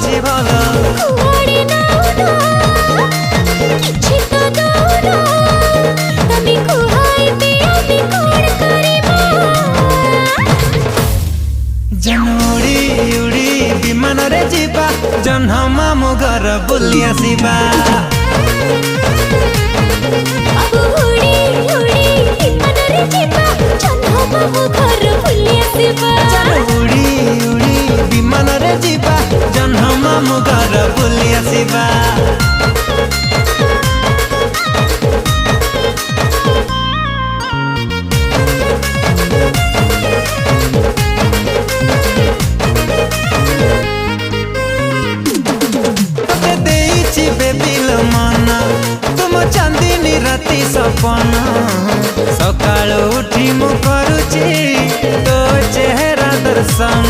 ଅଛି ଭଲ କୁଆଡ଼େ ନାଉନ କିଛି ତ ଦଉନ ତମେ କୁହାଇବେ ଆମେ କଣ କରିବା ଉଡ଼ି ଉଡ଼ି ବିମାନରେ ଯିବା ଜହ୍ନ ମାମୁଁ ଘର ବୁଲି ଆସିବା ବାବୁ ଉଡ଼ି ଉଡ଼ି ବିମାନରେ ଯିବା ଜହ୍ନ ମାମୁଁ ଘର ବୁଲି ଆସିବା ଉଡ଼ି ଉଡ଼ି ବିମାନରେ ଯିବା ଜହ୍ନ ମାମୁଁ ଘର ବୁଲି ଆସିବା चांदनी राति सपन सकाल उठी मु करुची तो चेहरा दर्शन